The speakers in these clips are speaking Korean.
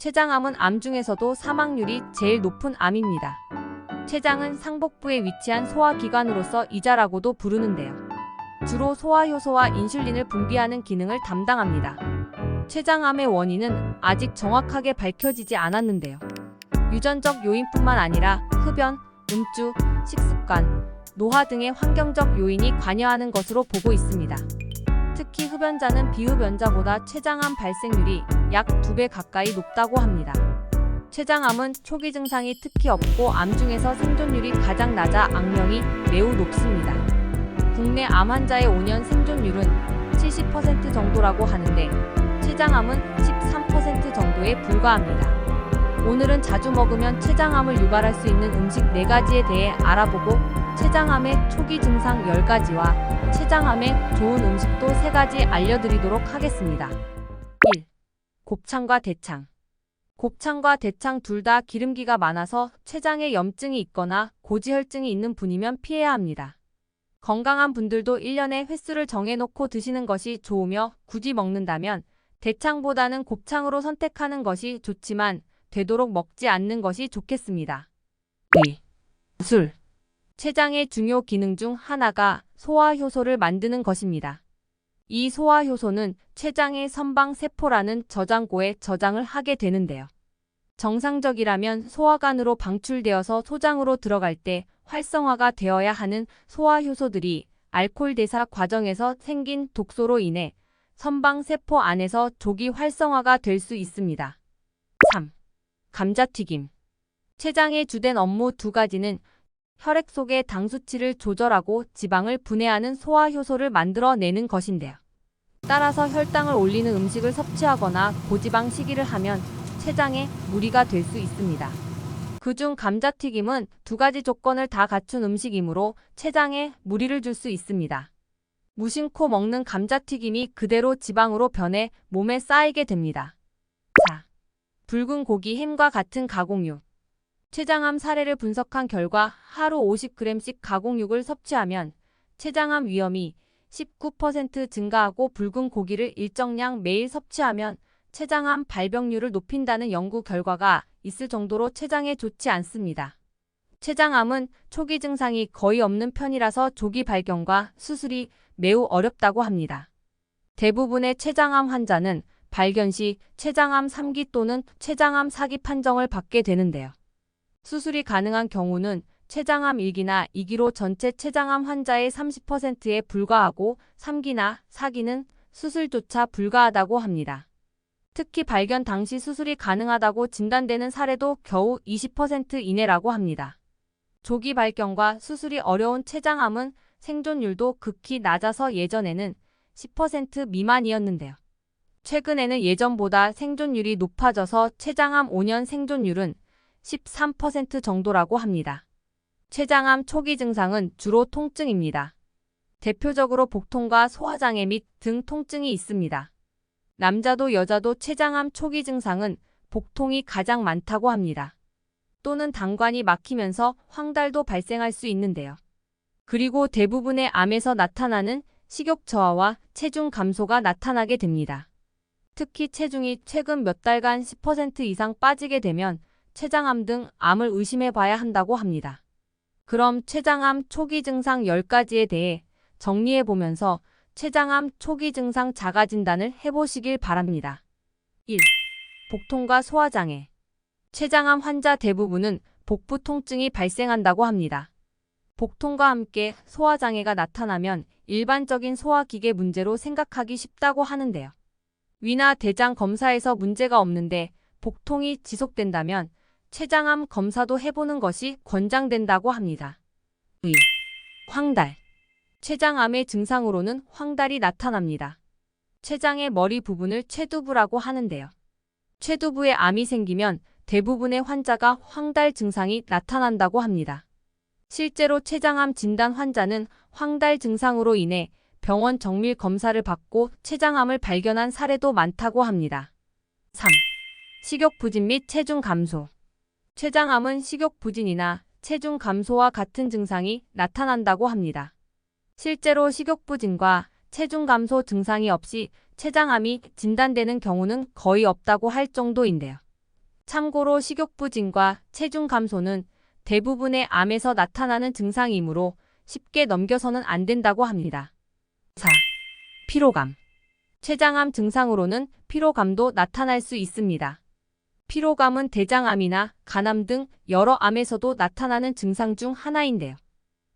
췌장암은 암 중에서도 사망률이 제일 높은 암입니다. 췌장은 상복부에 위치한 소화기관으로서 이자라고도 부르는데요. 주로 소화효소와 인슐린을 분비하는 기능을 담당합니다. 췌장암의 원인은 아직 정확하게 밝혀지지 않았는데요. 유전적 요인뿐만 아니라 흡연, 음주, 식습관, 노화 등의 환경적 요인이 관여하는 것으로 보고 있습니다. 특히 흡연자는 비흡연자보다 췌장암 발생률이 약 2배 가까이 높다고 합니다. 췌장암은 초기 증상이 특히 없고 암 중에서 생존율이 가장 낮아 악명이 매우 높습니다. 국내 암 환자의 5년 생존율은 70% 정도라고 하는데 췌장암은 13% 정도에 불과합니다. 오늘은 자주 먹으면 췌장암을 유발할 수 있는 음식 4가지에 대해 알아보고 췌장암의 초기 증상 10가지와 췌장암에 좋은 음식도 3가지 알려드리도록 하겠습니다. 1. 곱창과 대창. 곱창과 대창 둘 다 기름기가 많아서 췌장에 염증이 있거나 고지혈증이 있는 분이면 피해야 합니다. 건강한 분들도 1년에 횟수를 정해놓고 드시는 것이 좋으며 굳이 먹는다면 대창보다는 곱창으로 선택하는 것이 좋지만 되도록 먹지 않는 것이 좋겠습니다. 2. 술. 췌장의 중요 기능 중 하나가 소화효소를 만드는 것입니다. 이 소화효소는 췌장의 선방세포라는 저장고에 저장을 하게 되는데요. 정상적이라면 소화관으로 방출되어서 소장으로 들어갈 때 활성화가 되어야 하는 소화효소들이 알코올 대사 과정에서 생긴 독소로 인해 선방세포 안에서 조기 활성화가 될 수 있습니다. 3. 감자튀김. 췌장의 주된 업무 2가지는 혈액 속의 당 수치를 조절하고 지방을 분해하는 소화효소를 만들어내는 것인데요. 따라서 혈당을 올리는 음식을 섭취하거나 고지방 식이를 하면 췌장에 무리가 될 수 있습니다. 그중 감자튀김은 2가지 조건을 다 갖춘 음식이므로 췌장에 무리를 줄 수 있습니다. 무심코 먹는 감자튀김이 그대로 지방으로 변해 몸에 쌓이게 됩니다. 4. 붉은 고기, 햄과 같은 가공육. 췌장암 사례를 분석한 결과 하루 50g씩 가공육을 섭취하면 췌장암 위험이 19% 증가하고 붉은 고기를 일정량 매일 섭취하면 췌장암 발병률을 높인다는 연구 결과가 있을 정도로 췌장에 좋지 않습니다. 췌장암은 초기 증상이 거의 없는 편이라서 조기 발견과 수술이 매우 어렵다고 합니다. 대부분의 췌장암 환자는 발견 시 췌장암 3기 또는 췌장암 4기 판정을 받게 되는데요. 수술이 가능한 경우는 췌장암 1기나 2기로 전체 췌장암 환자의 30%에 불과하고 3기나 4기는 수술조차 불가하다고 합니다. 특히 발견 당시 수술이 가능하다고 진단되는 사례도 겨우 20% 이내라고 합니다. 조기 발견과 수술이 어려운 췌장암은 생존율도 극히 낮아서 예전에는 10% 미만이었는데요. 최근에는 예전보다 생존율이 높아져서 췌장암 5년 생존율은 13% 정도라고 합니다. 췌장암 초기 증상은 주로 통증입니다. 대표적으로 복통과 소화장애 및 등 통증이 있습니다. 남자도 여자도 췌장암 초기 증상은 복통이 가장 많다고 합니다. 또는 당관이 막히면서 황달도 발생할 수 있는데요. 그리고 대부분의 암에서 나타나는 식욕 저하와 체중 감소가 나타나게 됩니다. 특히 체중이 최근 몇 달간 10% 이상 빠지게 되면 췌장암 등 암을 의심해 봐야 한다고 합니다. 그럼 췌장암 초기 증상 10가지에 대해 정리해 보면서 췌장암 초기 증상 자가 진단을 해보시길 바랍니다. 1. 복통과 소화장애. 췌장암 환자 대부분은 복부 통증이 발생한다고 합니다. 복통과 함께 소화장애가 나타나면 일반적인 소화기계 문제로 생각하기 쉽다고 하는데요. 위나 대장 검사에서 문제가 없는데 복통이 지속된다면 췌장암 검사도 해보는 것이 권장된다고 합니다. 2. 황달. 췌장암의 증상으로는 황달이 나타납니다. 췌장의 머리 부분을 췌두부라고 하는데요. 췌두부에 암이 생기면 대부분의 환자가 황달 증상이 나타난다고 합니다. 실제로 췌장암 진단 환자는 황달 증상으로 인해 병원 정밀 검사를 받고 췌장암을 발견한 사례도 많다고 합니다. 3. 식욕 부진 및 체중 감소. 췌장암은 식욕 부진이나 체중 감소와 같은 증상이 나타난다고 합니다. 실제로 식욕 부진과 체중 감소 증상이 없이 췌장암이 진단되는 경우는 거의 없다고 할 정도인데요. 참고로 식욕부진과 체중 감소는 대부분의 암에서 나타나는 증상이므로 쉽게 넘겨서는 안 된다고 합니다. 4. 피로감. 췌장암 증상으로는 피로감도 나타날 수 있습니다. 피로감은 대장암이나 간암 등 여러 암에서도 나타나는 증상 중 하나인데요.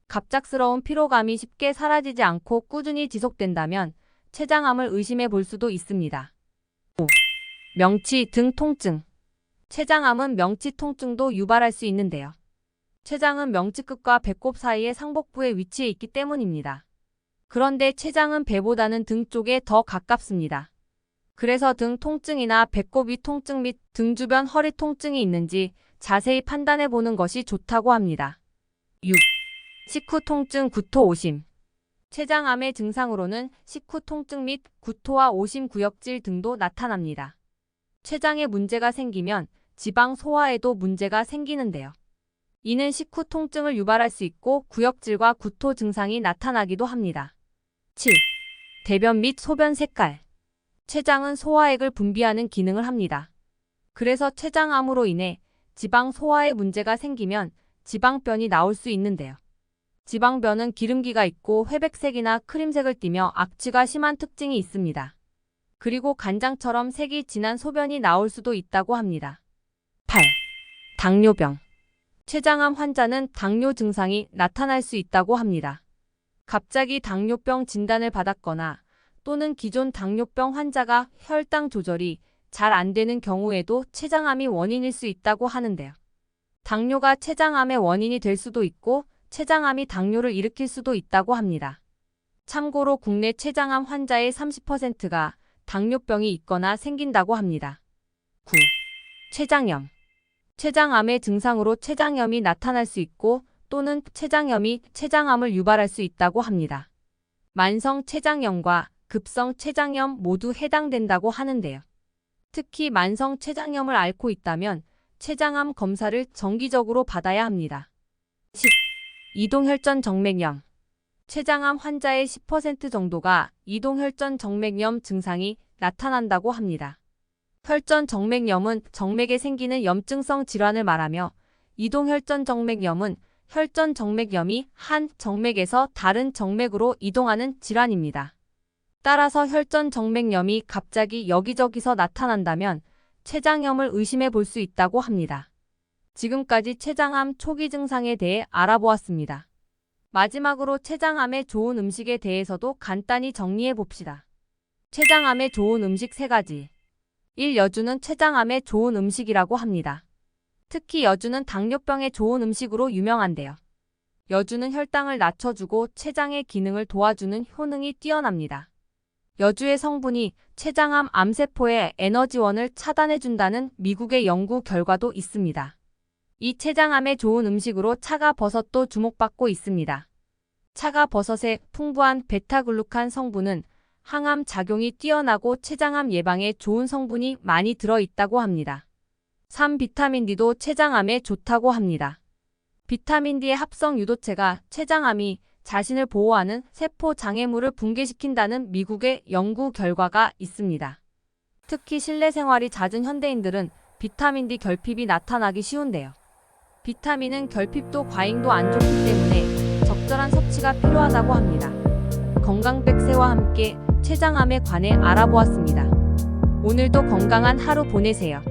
갑작스러운 피로감이 쉽게 사라지지 않고 꾸준히 지속된다면 췌장암을 의심해 볼 수도 있습니다. 5. 명치 등 통증. 췌장암은 명치 통증도 유발할 수 있는데요. 췌장은 명치끝과 배꼽 사이의 상복부에 위치해 있기 때문입니다. 그런데 췌장은 배보다는 등 쪽에 더 가깝습니다. 그래서 등 통증이나 배꼽 위 통증 및 등 주변 허리 통증이 있는지 자세히 판단해 보는 것이 좋다고 합니다. 6. 식후 통증, 구토, 오심. 췌장암의 증상으로는 식후 통증 및 구토와 오심, 구역질 등도 나타납니다. 췌장에 문제가 생기면 지방 소화에도 문제가 생기는데요. 이는 식후 통증을 유발할 수 있고 구역질과 구토 증상이 나타나기도 합니다. 7. 대변 및 소변 색깔. 췌장은 소화액을 분비하는 기능을 합니다. 그래서 췌장암으로 인해 지방 소화에 문제가 생기면 지방변이 나올 수 있는데요. 지방변은 기름기가 있고 회백색이나 크림색을 띠며 악취가 심한 특징이 있습니다. 그리고 간장처럼 색이 진한 소변이 나올 수도 있다고 합니다. 8. 당뇨병. 췌장암 환자는 당뇨 증상이 나타날 수 있다고 합니다. 갑자기 당뇨병 진단을 받았거나 또는 기존 당뇨병 환자가 혈당 조절이 잘 안 되는 경우에도 췌장암이 원인일 수 있다고 하는데요. 당뇨가 췌장암의 원인이 될 수도 있고 췌장암이 당뇨를 일으킬 수도 있다고 합니다. 참고로 국내 췌장암 환자의 30%가 당뇨병이 있거나 생긴다고 합니다. 9. 췌장염. 췌장암의 증상으로 췌장염이 나타날 수 있고 또는 췌장염이 췌장암을 유발할 수 있다고 합니다. 만성 췌장염과 급성 췌장염 모두 해당된다고 하는데요. 특히 만성 췌장염을 앓고 있다면 췌장암 검사를 정기적으로 받아야 합니다. 10. 이동혈전 정맥염. 췌장암 환자의 10% 정도가 이동혈전 정맥염 증상이 나타난다고 합니다. 혈전 정맥염은 정맥에 생기는 염증성 질환을 말하며 이동혈전 정맥염은 혈전 정맥염이 한 정맥에서 다른 정맥으로 이동하는 질환입니다. 따라서 혈전 정맥염이 갑자기 여기저기서 나타난다면 췌장염을 의심해 볼 수 있다고 합니다. 지금까지 췌장암 초기 증상에 대해 알아보았습니다. 마지막으로 췌장암의 좋은 음식에 대해서도 간단히 정리해 봅시다. 췌장암의 좋은 음식 3가지. 1. 여주는 췌장암의 좋은 음식이라고 합니다. 특히 여주는 당뇨병에 좋은 음식으로 유명한데요. 여주는 혈당을 낮춰주고 췌장의 기능을 도와주는 효능이 뛰어납니다. 여주의 성분이 췌장암 암세포의 에너지원을 차단해준다는 미국의 연구 결과도 있습니다. 이 췌장암에 좋은 음식으로 차가버섯도 주목받고 있습니다. 차가버섯의 풍부한 베타글루칸 성분은 항암 작용이 뛰어나고 췌장암 예방에 좋은 성분이 많이 들어있다고 합니다. 3. 비타민 D도 췌장암에 좋다고 합니다. 비타민 D의 합성 유도체가 췌장암이 자신을 보호하는 세포 장애물을 붕괴시킨다는 미국의 연구 결과가 있습니다. 특히 실내 생활이 잦은 현대인들은 비타민 D 결핍이 나타나기 쉬운데요. 비타민은 결핍도 과잉도 안 좋기 때문에 적절한 섭취가 필요하다고 합니다. 건강백세와 함께 췌장암에 관해 알아보았습니다. 오늘도 건강한 하루 보내세요.